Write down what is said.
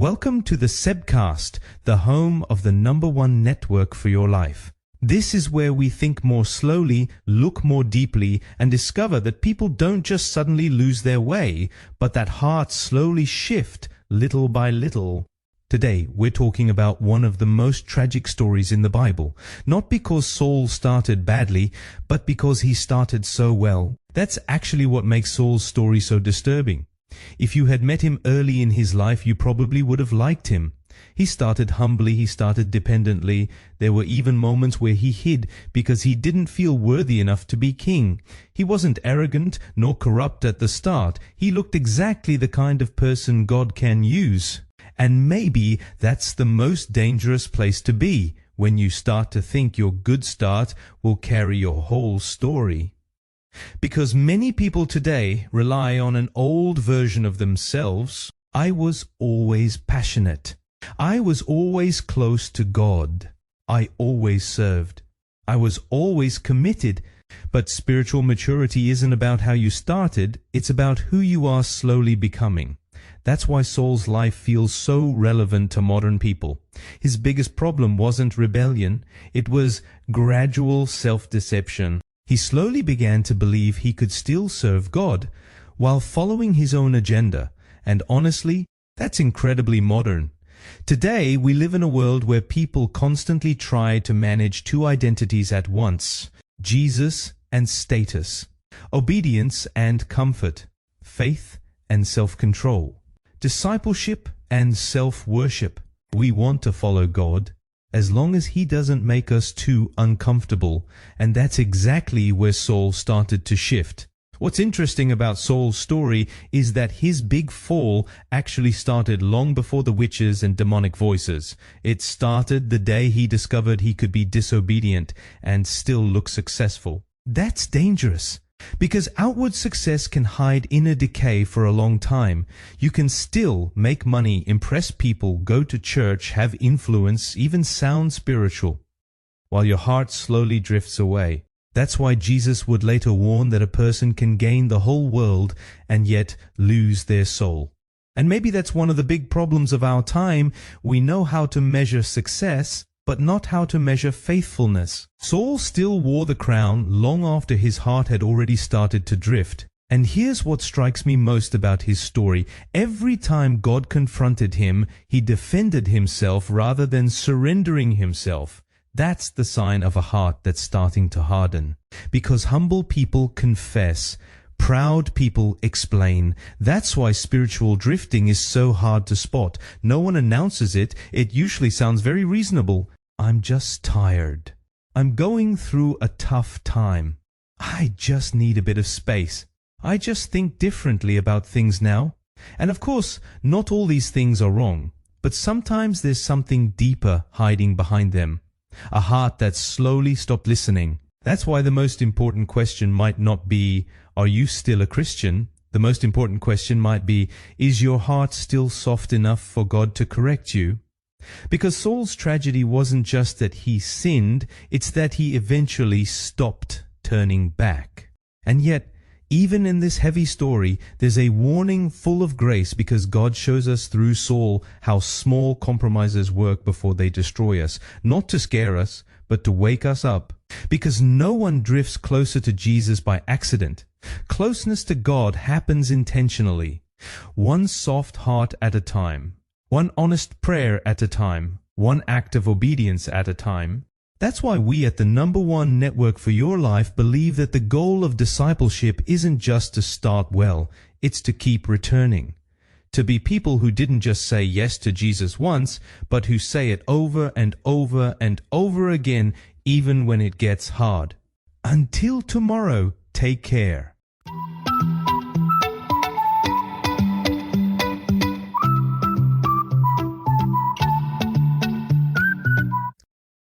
Welcome to the Sebcast, the home of the #1 network for your life. This is where we think more slowly, look more deeply, and discover that people don't just suddenly lose their way, but that hearts slowly shift little by little. Today, we're talking about one of the most tragic stories in the Bible, not because Saul started badly, but because he started so well. That's actually what makes Saul's story so disturbing. If you had met him early in his life, you probably would have liked him. He started humbly, he started dependently. There were even moments where he hid because he didn't feel worthy enough to be king. He wasn't arrogant nor corrupt at the start. He looked exactly the kind of person God can use. And maybe that's the most dangerous place to be, when you start to think your good start will carry your whole story. Because many people today rely on an old version of themselves. I was always passionate. I was always close to God. I always served. I was always committed. But spiritual maturity isn't about how you started, it's about who you are slowly becoming. That's why Saul's life feels so relevant to modern people. His biggest problem wasn't rebellion, it was gradual self-deception. He slowly began to believe he could still serve God while following his own agenda. And honestly, that's incredibly modern. Today, we live in a world where people constantly try to manage two identities at once: Jesus and status, obedience and comfort, faith and self-control, discipleship and self-worship. We want to follow God, as long as he doesn't make us too uncomfortable. And that's exactly where Saul started to shift. What's interesting about Saul's story is that his big fall actually started long before the witches and demonic voices. It started the day he discovered he could be disobedient and still look successful. That's dangerous, because outward success can hide inner decay for a long time. You can still make money, impress people, go to church, have influence, even sound spiritual, while your heart slowly drifts away. That's why Jesus would later warn that a person can gain the whole world and yet lose their soul. And maybe that's one of the big problems of our time. We know how to measure success, but not how to measure faithfulness. Saul still wore the crown long after his heart had already started to drift. And here's what strikes me most about his story. Every time God confronted him, he defended himself rather than surrendering himself. That's the sign of a heart that's starting to harden. Because humble people confess, proud people explain. That's why spiritual drifting is so hard to spot. No one announces it. It usually sounds very reasonable. I'm just tired. I'm going through a tough time. I just need a bit of space. I just think differently about things now. And of course, not all these things are wrong. But sometimes there's something deeper hiding behind them. A heart that's slowly stopped listening. That's why the most important question might not be, are you still a Christian? The most important question might be, is your heart still soft enough for God to correct you? Because Saul's tragedy wasn't just that he sinned, it's that he eventually stopped turning back. And yet, even in this heavy story, there's a warning full of grace, because God shows us through Saul how small compromises work before they destroy us. Not to scare us, but to wake us up. Because no one drifts closer to Jesus by accident. Closeness to God happens intentionally. One soft heart at a time. One honest prayer at a time. One act of obedience at a time. That's why we at the #1 network for your life believe that the goal of discipleship isn't just to start well, it's to keep returning. To be people who didn't just say yes to Jesus once, but who say it over and over and over again, even when it gets hard. Until tomorrow, take care.